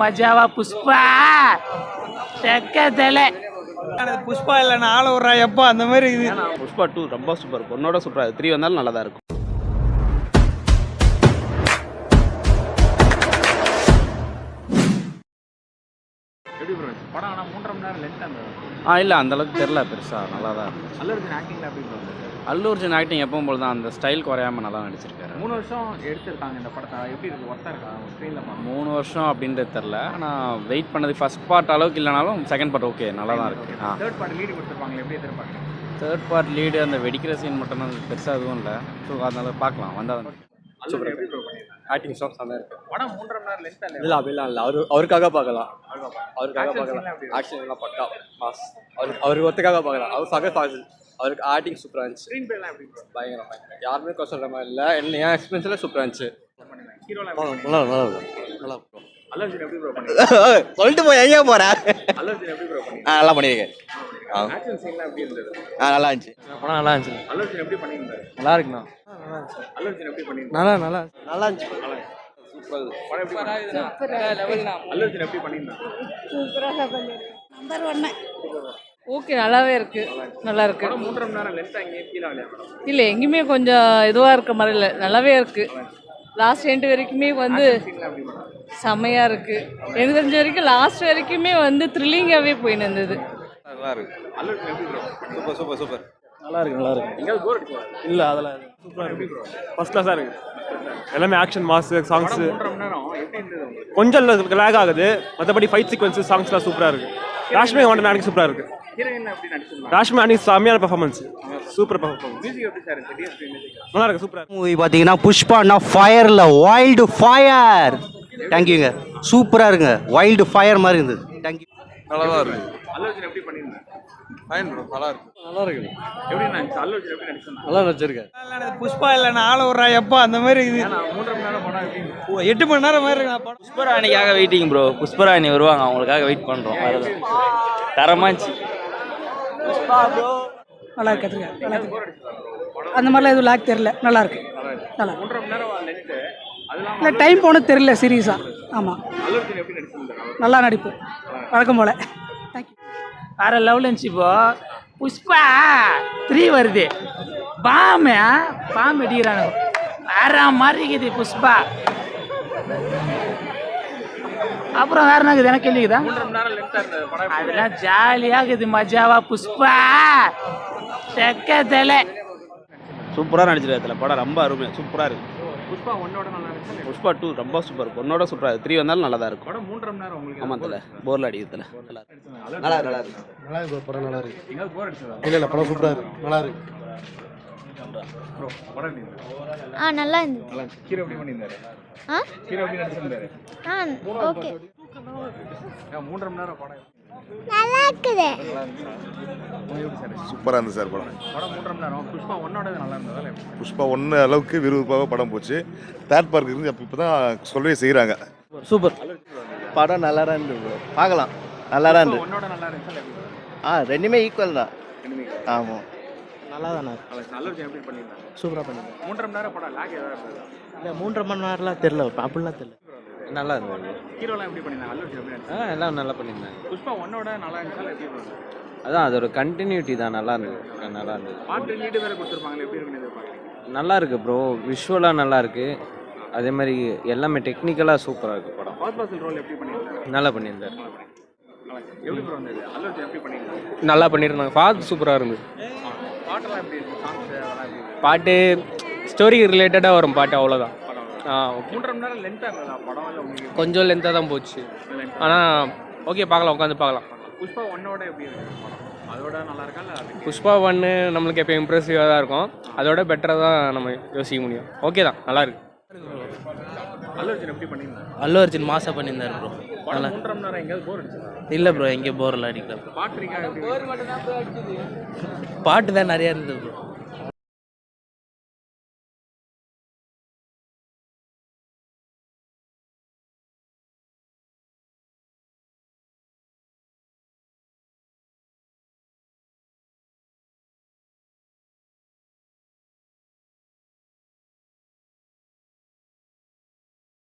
மஜாவா புஷ்பா செக்கத்தல புஷ்பா இல்லை நான் ஆள விட்றா எப்போ அந்த மாதிரி இது. புஷ்பா 2 ரொம்ப சூப்பர், பொண்ணோட சூப்பராக 3 வந்தாலும் நல்லா தான் இருக்கும். எப்படி ப்ரோ படம் ஆனால் 3.5 மணி நேரம் லென்த் அந்த இல்லை அந்தளவுக்கு தெரில பெருசாக, நல்லா தான் இருக்கும். அல்லர்ஜுன் ஆக்டிங்கில் எப்படி ப்ரோ இருந்தது? அல்லு அர்ஜுன் ஆக்டிங் எப்பவும் போல் தான், அந்த ஸ்டைல் குறையாமல் நல்லா நடிச்சிருக்காரு. 3 வருஷம் எடுத்திருக்காங்க இந்த படத்தை, எப்படி இருக்கு? ஒர்த்தாக இருக்கா ஸ்க்ரீனில் பார்க்க? 3 வருஷம் அப்படின்றது தெரில, ஆனால் வெயிட் பண்ணது ஃபர்ஸ்ட் பார்ட் அளவுக்கு இல்லைனாலும் செகண்ட் பார்ட் ஓகே நல்லா தான் இருக்குது. தேர்ட் பார்ட் லீடு கொடுத்துருப்பாங்க, எப்படி எதிர்பார்க்குறீங்க? தேர்ட் பார்ட் லீடு அந்த வெடிக்கிற சீன் மட்டும் தான் பெருசாக எதுவும் இல்லை. ஸோ அதனால பார்க்கலாம் வந்தால் தான். சூப்பர். எப்படி ப்ரோ பண்ணியிருக்காங்க? ஆக்டிங் ஸ்டாப் நல்லா இருக்குது. படம் 3.5 மணி நேரம் லென்த் இல்லை அப்படிலாம் இல்லை, அவருக்காக பார்க்கலாம். அவருக்காக Action பார்க்கலாம். scene எல்லாம் ஆக்ஷன் எல்லாம் பக்கா மாஸ். அவர் ஒருத்தக்காக பார்க்கலாம். அவர் ஃபகத் ஃபாசில், அவருக்கு ஆக்டிங் சூப்பராக இருந்துச்சு. ஸ்க்ரீன் பிளேலாம் எப்படி ப்ரோ? பயங்கரமாக யாருமே குறை சொல்கிற மாதிரி இல்லை, என் எக்ஸ்பீரியன்ஸில் சூப்பராக இருந்துச்சு. ஹீரோலாம் நல்லா இருக்கும். அல்லர்ஜுன் எப்படி ப்ரோ பண்ணியிருக்காங்க? சொல்லிட்டு போய் எங்கேயா போகிறேன். அல்லர்ஜுன் எப்படி ப்ரோ பண்ணியிருக்காங்க? நல்லா பண்ணியிருக்கேன். ஆக்ஷன் சீன்லாம் எப்படி இருந்தது? நல்லா இருந்துச்சு. படம் நல்லா இருந்துச்சு. அல்லர்ஜுன் எப்படி பண்ணியிருந்தாரு? நல்லா இருக்குண்ணா. அல்லர்ஜுன் எப்படி பண்ணியிருந்தாரு? நல்லா இருந்துச்சு. சூப்பர். படம் எப்படி பண்ணியிருந்தாரு? அல்லர்ஜுன் எப்படி பண்ணியிருந்தாரு? நம்பர் 1 ஓகே, நல்லாவே இருக்கு, நல்லா இருக்கு. படம் 3.5 மணி நேரம் லென்த்தாக எங்கேயும் ஃபீல் ஆகலையா மேடம்? இல்லை எங்கேயுமே கொஞ்சம் இதுவாக இருக்க மாதிரி இல்லை, நல்லாவே இருக்கு. லாஸ்ட் எண்டு வரைக்குமே வந்து சீன்லாம் எப்படி மேடம்? செம்மையாக இருக்கு. எனக்கு தெரிஞ்ச வரைக்கும் லாஸ்ட் வரைக்குமே வந்து த்ரில்லிங்காகவே போயின்னு இருந்தது. நல்லா இருக்கு. அல்லர்ஜுன் எப்படி ப்ரோ? சூப்பர். நல்லா இருக்கு. எங்கேயாவது போர் அடிச்சா? இல்லை அதெல்லாம் சூப்பராக எப்படி இருக்கு. ப்ரோ? ஃபர்ஸ்ட் கிளாஸாக இருக்கு. எல்லாமே ஆக்ஷன் மாஸ் சாங்ஸ் படம் 3.5 மணி நேரம் எப்படி இருந்தது உங்களுக்கு? கொஞ்சம் லேக் ஆகுது, மற்றபடி ஃபைட் சீக்வன்ஸ் சாங்ஸ்லாம் சூப்பராக இருக்கு. ராஷ்மி ஆக்டிங் சூப்பராக இருக்கு. ஹீரோயின்லாம் எப்படி நடிச்சிருந்தாங்க? ராஷ்மி ஆக்டிங் செம்மையான பெர்ஃபார்மன்ஸ், சூப்பர் பெர்ஃபார்மன்ஸ். மியூசிக் எப்படி சார் இருந்துச்சு? டிஎஸ்பி மியூசிக் நல்லா இருக்கு, சூப்பராக இருக்கு. மூவி பார்த்தீங்கன்னா புஷ்பானா ஃபயரில் வைல்டு ஃபயர். தேங்க்யூங்க, சூப்பராக இருங்க, வைல்டு ஃபயர் மாதிரி இருந்தது. தேங்க்யூ. நல்லா தான் இருக்கு. அல்லர்ஜுன் எப்படி பண்ணியிருந்தாங்க? ஃபைன் ப்ரோ, நல்லா இருக்கு. எப்படி நடிச்சு? அல்லர்ஜுன் எப்படி நடிச்சிருந்தாங்க? நல்லா நடிச்சிருக்கேன். புஷ்பா இல்லை நான் ஆள விட்றா எப்போ அந்த மாதிரி இது. ஏன்னா 3.5 மணி நேரம் படம் எப்படி இருந்துச்சு? 8 மணி நேரம் மாதிரி இருக்கு படம். புஷ்பராணிக்காக வெயிட்டிங் ப்ரோ. புஷ்பராணி வருவாங்க, அவங்களுக்காக வெயிட் பண்ணுறோம். தரமாச்சு. நல்லா இருக்கு, நல்லா இருக்கு. அந்த மாதிரிலாம் எதுவும் லாக் தெரியல, நல்லா இருக்கு. நல்லா 3.5 மணி நேரம் லென்த்து அதெல்லாம் இல்லை, டைம் போனது தெரியல சீரியஸாக. ஆமாம், அல்லர்ஜுன் எப்படி நடிச்சிருந்தாரு? நல்லா நடிப்பு, வழக்கம் போல. தேங்க்யூ. வேற லெவல் இருந்துச்சு. இப்போ புஷ்பா 3 வருது, பாம் அடிக்கிறானு வேற மாதிரி இருக்குது புஷ்பா. அப்புறம் வேற என்ன இருக்குது, எனக்கு கேள்விக்குதா? 3.5 மணி நேரம் லென்த்தாக இருந்தது படம். அதெல்லாம் ஜாலியாக இருக்குது, மஜாவா புஷ்பா செக்கத்தல. சூப்பராக நடிச்சிருக்காரு படம், ரொம்ப அருமையாக சூப்பராக இருக்குது. புஷ்பா 1 நல்லா இருந்துச்சு. புஷ்பா 2 ரொம்ப சூப்பர், பொண்ணோட சூப்பராக 3 வந்தாலும் நல்லா தான் இருக்கும். படம் 3.5 மணி நேரம் உங்களுக்கு ஆமாம் தலை, போரில் அடிக்கிறதுல நல்லா இருக்கு. படம் நல்லா இருக்கு. எங்கேயாவது போர் அடிச்சதா? இல்லை படம் சூப்பராக இருக்கு, நல்லா இருக்கு. ப்ரோ படம் எப்படி இருந்தது? நல்லா இருந்தது. நல்லா இருந்துச்சு. ஹீரோ எப்படி பண்ணியிருந்தாரு? ஹீரோ எப்படி நடிச்சிருந்தாரு? ஓகே, 3.5 மணி நேரம் படம் நல்லா இருக்குது. நல்லா இருந்துச்சு. உங்களுக்கு எப்படி சார்? சூப்பராக இருந்துச்சு சார் படம். படம் 3.5 மணி நேரம். புஷ்பா 1 நல்லா இருந்ததா? இல்லை புஷ்பா 1 அளவுக்கு விறுவிறுப்பாக படம் போச்சு. தேர்ட் பார்க் இருந்து இப்போ தான் சொல்லவே செய்கிறாங்க. சூப்பர். படம் நல்லா தான் இருந்தது, பார்க்கலாம். நல்லா தான் இருந்தது. 1 நல்லா இருந்துச்சு. இல்லை ரெண்டுமே ஈக்குவல் தான். எப்படி? ஆமாம், நல்லா தானே. அல்லர்ஜுன் எப்படி பண்ணியிருந்தாங்க? சூப்பராக பண்ணிருந்தேன். 3.5 மணி நேரம் படம் லாக் ஏதாவது இருந்ததா? இல்லை 3.5 மணி நேரம்லாம் தெரில, அப்படிலாம் தெரில. நல்லா இருந்தது. ஹீரோலாம் எப்படி பண்ணியிருந்தாங்க? அல்லர்ஜுன் எப்படி நடிச்சாங்க? எல்லாம் நல்லா பண்ணியிருந்தாங்க. புஷ்பா 1 நல்லா இருந்துச்சா? எப்படி இருந்தது? அதான் அதோட கண்டினியூட்டி தான், நல்லா இருந்தது. பாட்டு லீடு வேறு கொடுத்துருப்பாங்களே, எப்படி இருக்குன்னு எதிர்பார்க்குறீங்க? நல்லா இருக்கு ப்ரோ, விஷுவலாக நல்லா இருக்கு. அதே மாதிரி எல்லாமே டெக்னிக்கலாக சூப்பராக இருக்கு படம். பாஸ்பாசில் ரோல் எப்படி பண்ணியிருந்தாங்க? நல்லா பண்ணியிருந்தார். எப்படி ப்ரோ வந்தது? அல்லர்ஜுன் எப்படி பண்ணியிருந்தாங்க? நல்லா பண்ணியிருந்தாங்க. பாட்டு சூப்பராக இருந்தது. பாட்டெல்லாம் எப்படி இருக்கு? சாங்ஸ் அதெல்லாம் எப்படி இருக்கு? பாட்டு ஸ்டோரி ரிலேட்டடாக வரும் பாட்டு, அவ்வளோதான். ஓகே. 3.5 மணி நேரம் லென்த்தாக இருந்ததா படம்? இல்லை உங்களுக்கு கொஞ்சம் லென்த்தாக தான் போச்சு, ஆனால் ஓகே, பார்க்கலாம், உட்காந்து பார்க்கலாம். புஷ்பா 1 எப்படி இருக்கு படம்? அதோட நல்லா இருக்கா? இல்லை அதுக்கு புஷ்பா 1 நம்மளுக்கு எப்போ இம்ப்ரெசிவாக தான் இருக்கும், அதோட பெட்டராக தான் நம்ம யோசிக்க முடியும். ஓகே தான், நல்லா இருக்கு. அல்லர்ஜுன் எப்படி பண்ணியிருந்தாங்க? அல்லு அர்ஜுன் மாசா பண்ணியிருந்தார் ப்ரோ. படம் 3.5 மணி நேரம் எங்கேயாவது போர் அடிச்சதா? இல்லை ப்ரோ, எங்கே போரில் அடிக்கல. பாட்டு இருக்கா? எப்படி பாட்டு தான் நிறையா இருந்தது ப்ரோ.